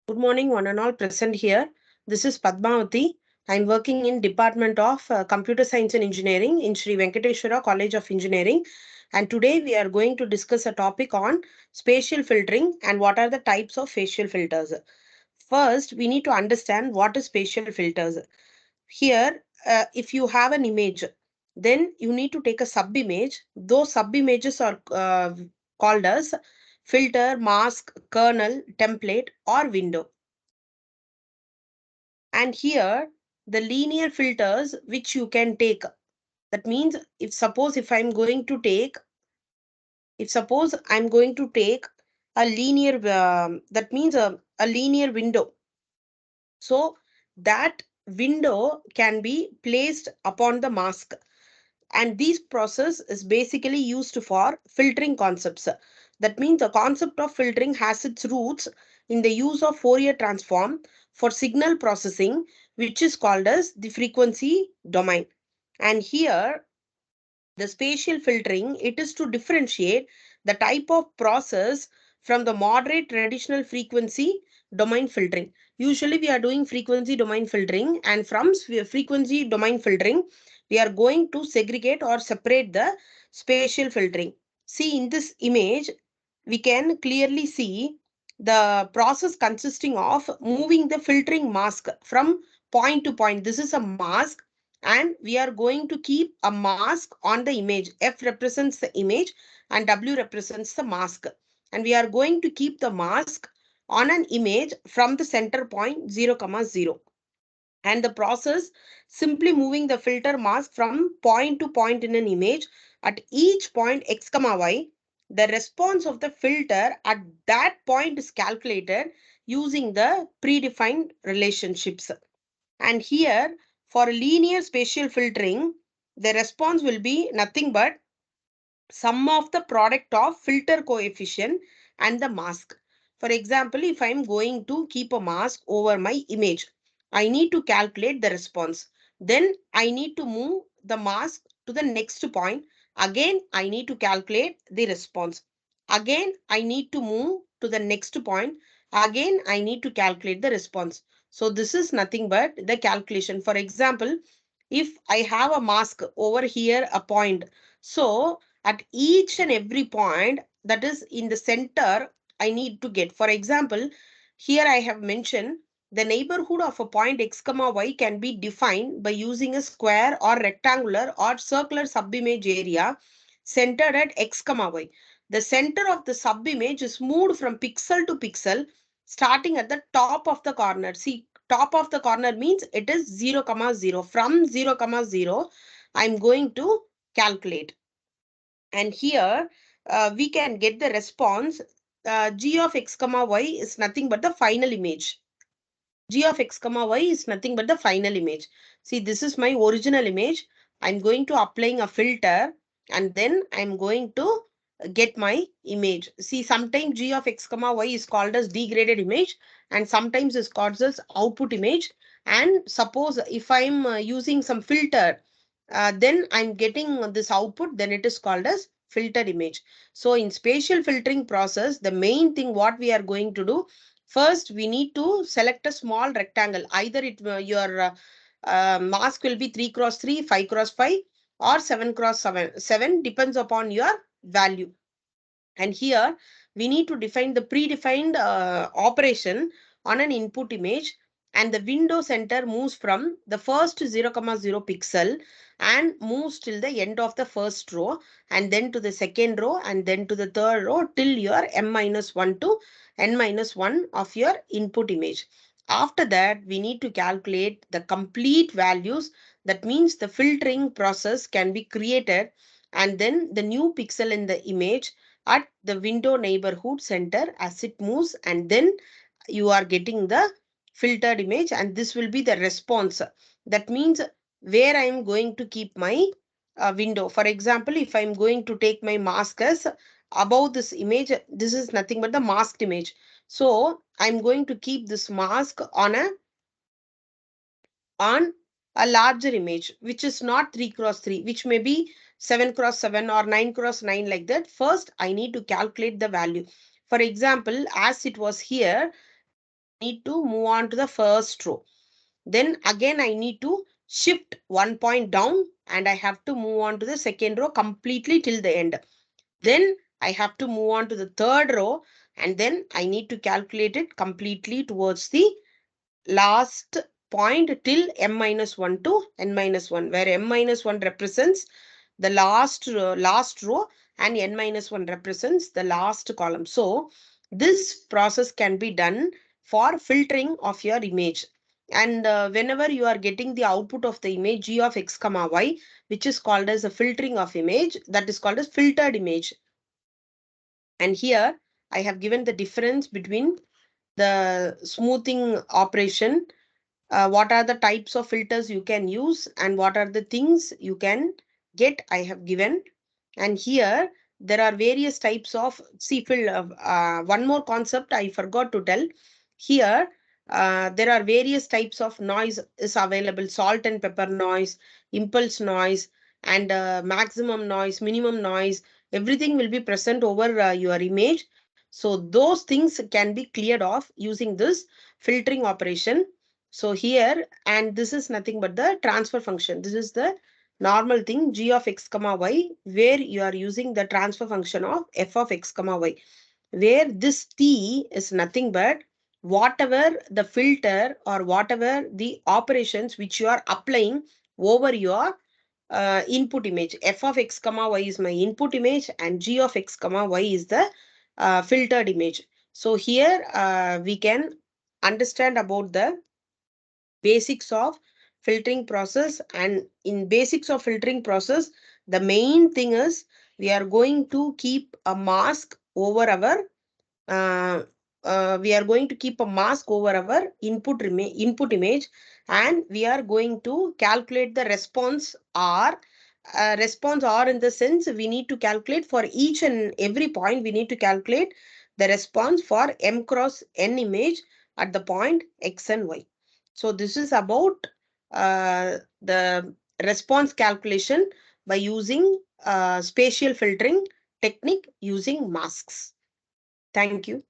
Good morning, one and all present here. This is Padmavati. I'm working in Department of Computer Science and Engineering in Sri Venkateshwara College of Engineering. And today we are going to discuss a topic on spatial filtering and what are the types of facial filters. First, we need to understand what is spatial filters. Here, if you have an image, then you need to take a sub-image. Those sub-images are called as filter, mask, kernel, template, or window. And here the linear filters which you can take, that means if I'm going to take, if suppose I'm going to take a linear that means a linear window, so that window can be placed upon the mask, and this process is basically used for filtering concepts. That means the concept of filtering has its roots in the use of Fourier transform for signal processing, which is called as the frequency domain. And here the spatial filtering, it is to differentiate the type of process from the moderate traditional frequency domain filtering. Usually we are doing frequency domain filtering, and from frequency domain filtering we are going to segregate or separate the spatial filtering. See, in this image we can clearly see the process consisting of moving the filtering mask from point to point. This is a mask, and we are going to keep a mask on the image. F represents the image and W represents the mask, and we are going to keep the mask on an image from the center point 0 comma 0, and the process simply moving the filter mask from point to point in an image. At each point x comma y, the response of the filter at that point is calculated using the predefined relationships. And here, for linear spatial filtering, the response will be nothing but sum of the product of filter coefficient and the mask. For example, if I am going to keep a mask over my image, I need to calculate the response. Then I need to move the mask to the next point. Again, I need to calculate the response. Again, I need to move to the next point. Again, I need to calculate the response. So this is nothing but the calculation. For example, if I have a mask over here, a point. So at each and every point that is in the center, I need to get. For example, here I have mentioned the neighborhood of a point x comma y can be defined by using a square or rectangular or circular subimage area centered at x comma y. The center of the subimage is moved from pixel to pixel starting at the top of the corner. See, top of the corner means it is 0 comma 0. From 0 comma 0 I'm going to calculate, and here we can get the response. G of x comma y is nothing but the final image. G of x comma y is nothing but the final image. See, this is my original image. I'm going to applying a filter, and then I'm going to get my image. See, sometimes G of x comma y is called as degraded image, and sometimes is called as output image. And suppose if I'm using some filter, then I'm getting this output, then it is called as filter image. So in spatial filtering process, the main thing what we are going to do, first we need to select a small rectangle. Either your mask will be 3 cross 3, 5 cross 5, or 7 cross 7, depends upon your value. And here we need to define the predefined operation on an input image, and the window center moves from the first 0 comma 0 pixel and moves till the end of the first row, and then to the second row, and then to the third row till your m minus 1 to n minus 1 of your input image. After that, we need to calculate the complete values. That means the filtering process can be created, and then the new pixel in the image at the window neighborhood center as it moves, and then you are getting the filtered image, and this will be the response. That means where I am going to keep my window. For example, if I am going to take my mask as above this image, this is nothing but the masked image. So I'm going to keep this mask on a larger image, which is not 3 cross 3, which may be 7 cross 7 or 9 cross 9, like that. First, I need to calculate the value. For example, as it was here, need to move on to the first row. Then again I need to shift 1 point down and I have to move on to the second row completely till the end. Then I have to move on to the third row and then I need to calculate it completely towards the last point till m minus 1 to n minus 1, where m minus 1 represents the last row and n minus 1 represents the last column. So this process can be done for filtering of your image. And whenever you are getting the output of the image g of x comma y, which is called as a filtering of image, that is called as filtered image. And here I have given the difference between the smoothing operation, what are the types of filters you can use and what are the things you can get, I have given. And here there are various types of, see, one more concept I forgot to tell here. There are various types of noise is available: salt and pepper noise, impulse noise, and maximum noise, minimum noise. Everything will be present over your image. So those things can be cleared off using this filtering operation. So here, and this is nothing but the transfer function. This is the normal thing, g of x comma y, where you are using the transfer function of f of x comma y, where this t is nothing but whatever the filter or whatever the operations which you are applying over your input image. F of x comma y is my input image and g of x comma y is the filtered image. So here we can understand about the basics of filtering process. And in basics of filtering process, the main thing is we are going to keep a mask over our uh, we are going to keep a mask over our input image, and we are going to calculate the response r. Response r in the sense we need to calculate for each and every point, we need to calculate the response for m cross n image at the point x and y. So this is about the response calculation by using spatial filtering technique using masks. Thank you.